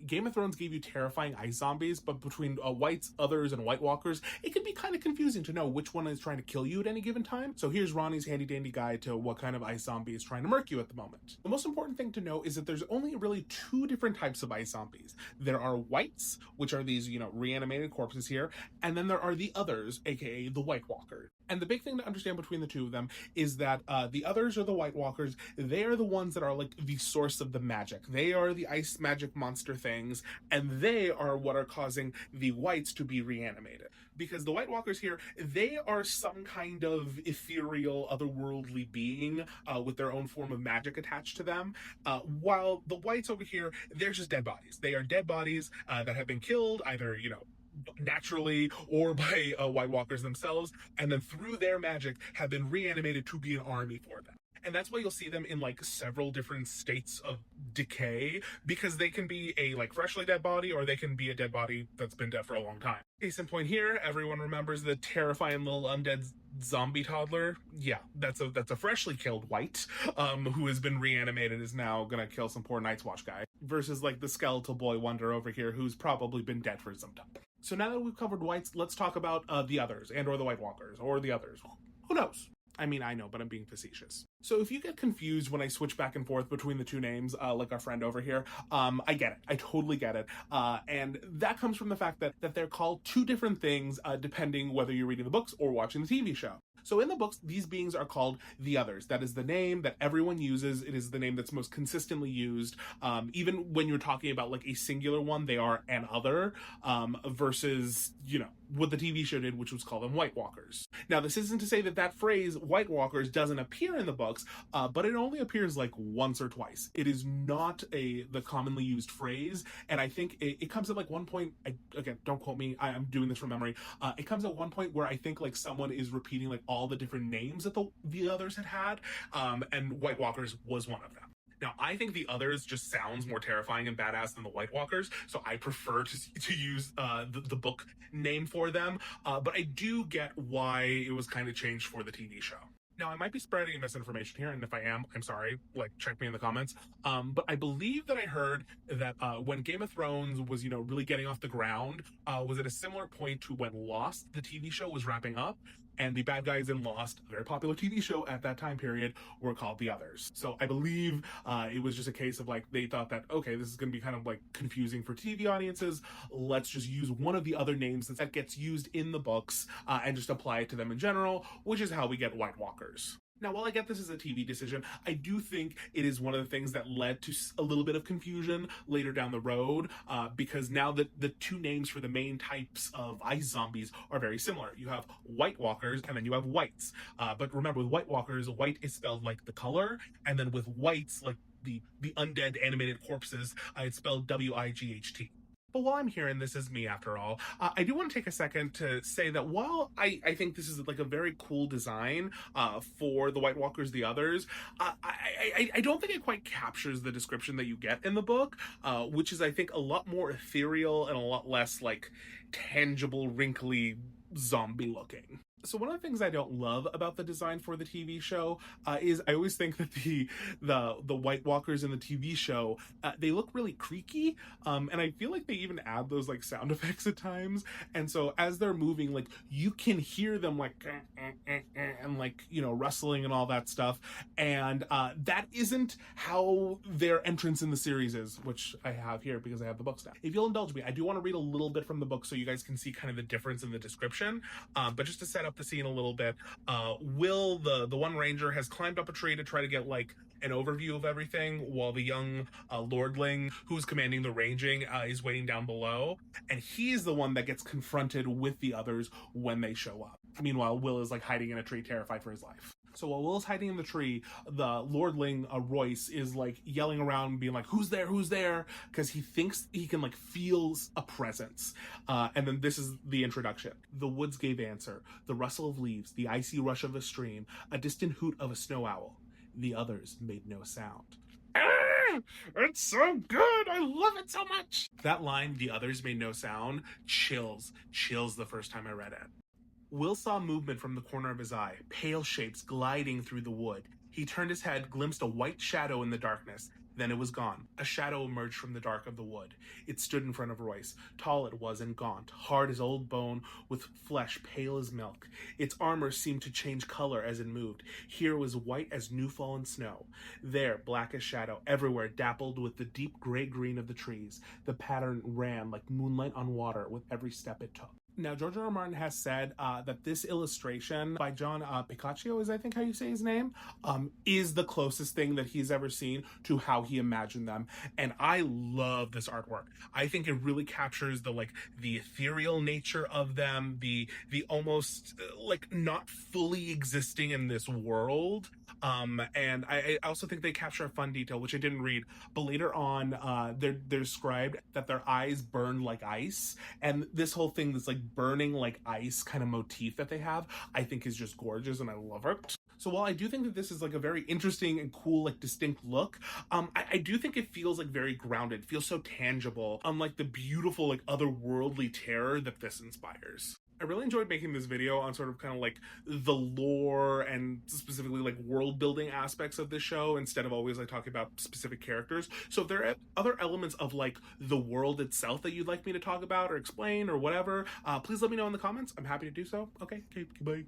Game of Thrones gave you terrifying ice zombies, but between Wights, Others, and White Walkers, it can be kind of confusing to know which one is trying to kill you at any given time. So here's Ronnie's handy dandy guide to what kind of ice zombie is trying to murk you at the moment. The most important thing to know is that there's only really two different types of ice zombies. There are Wights, which are these, reanimated corpses here, and then there are the Others, aka the White Walker. And the big thing to understand between the two of them is that the Others, or the White Walkers, they are the ones that are like the source of the magic. They are the ice magic monster things, and they are what are causing the Wights to be reanimated. Because the White Walkers here, they are some kind of ethereal, otherworldly being with their own form of magic attached to them, while the Wights over here, they're just dead bodies. They are dead bodies that have been killed, either, naturally or by White Walkers themselves, and then through their magic have been reanimated to be an army for them. And that's why you'll see them in like several different states of decay, because they can be a like freshly dead body, or they can be a dead body that's been dead for a long time. Case in point here, everyone remembers the terrifying little undead zombie toddler. Yeah, that's a freshly killed Wight who has been reanimated, is now gonna kill some poor Night's Watch guy, versus like the skeletal boy wonder over here who's probably been dead for some time. So now that we've covered Wights, let's talk about the Others, and or the White Walkers, or the Others. Who knows? I mean, I know, but I'm being facetious. So if you get confused when I switch back and forth between the two names, like our friend over here, I get it. I totally get it. And that comes from the fact that they're called two different things, depending whether you're reading the books or watching the TV show. So in the books, these beings are called the Others. That is the name that everyone uses. It is the name that's most consistently used. Even when you're talking about like a singular one, they are an other, versus, what the TV show did, which was call them White Walkers. Now, this isn't to say that phrase, White Walkers, doesn't appear in the books, but it only appears like once or twice. It is not the commonly used phrase, and I think it comes at like one point, again, don't quote me, I'm doing this from memory, it comes at one point where I think like someone is repeating like all the different names that the Others had, and White Walkers was one of them. Now, I think the Others just sounds more terrifying and badass than the White Walkers, so I prefer to use the book name for them, but I do get why it was kind of changed for the TV show. Now, I might be spreading misinformation here, and if I am, I'm sorry, check me in the comments, but I believe that I heard that when Game of Thrones was, really getting off the ground, was at a similar point to when Lost, the TV show, was wrapping up, and the bad guys in Lost, a very popular TV show at that time period, were called the Others. So I believe it was just a case of they thought that, okay, this is going to be kind of confusing for TV audiences. Let's just use one of the other names that gets used in the books and just apply it to them in general, which is how we get White Walkers. Now, while I get this as a TV decision, I do think it is one of the things that led to a little bit of confusion later down the road, because now that the two names for the main types of ice zombies are very similar. You have White Walkers, and then you have Wights. But remember, with White Walkers, white is spelled like the color, and then with Wights, like the undead animated corpses, it's spelled W-I-G-H-T. But while I'm here, and this is me after all, I do want to take a second to say that while I think this is a very cool design for the White Walkers, the Others, I don't think it quite captures the description that you get in the book, which is, I think, a lot more ethereal and a lot less tangible, wrinkly, zombie looking. So one of the things I don't love about the design for the TV show is I always think that the White Walkers in the TV show, they look really creaky, and I feel like they even add those sound effects at times, and so as they're moving, you can hear them and rustling and all that stuff, and that isn't how their entrance in the series is, which I have here because I have the books now. If you'll indulge me, I do want to read a little bit from the book so you guys can see kind of the difference in the description, but just to set up the scene a little bit, Will, the one ranger, has climbed up a tree to try to get an overview of everything, while the young lordling who's commanding the ranging is waiting down below, and he's the one that gets confronted with the Others when they show up. Meanwhile, Will is hiding in a tree, terrified for his life. So while Will's hiding in the tree, the lordling, Royce, is yelling around, being who's there, who's there? Because he thinks he can feel a presence. And then this is the introduction. The woods gave answer, the rustle of leaves, the icy rush of a stream, a distant hoot of a snow owl. The Others made no sound. It's so good! I love it so much! That line, the Others made no sound, chills the first time I read it. Will saw movement from the corner of his eye, pale shapes gliding through the wood. He turned his head, glimpsed a white shadow in the darkness. Then it was gone. A shadow emerged from the dark of the wood. It stood in front of Royce. Tall it was and gaunt, hard as old bone, with flesh pale as milk. Its armor seemed to change color as it moved. Here was white as new-fallen snow. There, black as shadow, everywhere dappled with the deep gray-green of the trees. The pattern ran like moonlight on water with every step it took. Now, George R. R. Martin has said that this illustration by John Picacio, is I think how you say his name, is the closest thing that he's ever seen to how he imagined them. And I love this artwork. I think it really captures the ethereal nature of them, the almost not fully existing in this world. And I also think they capture a fun detail, which I didn't read, but later on, they're described that their eyes burn like ice, and this whole thing, this burning like ice kind of motif that they have, I think is just gorgeous, and I love it. So while I do think that this is a very interesting and cool, distinct look, I do think it feels very grounded, feels so tangible, unlike the beautiful, otherworldly terror that this inspires. I really enjoyed making this video on sort of the lore and specifically world building aspects of this show instead of always talking about specific characters. So if there are other elements of the world itself that you'd like me to talk about or explain or whatever, please let me know in the comments. I'm happy to do so. Okay, bye.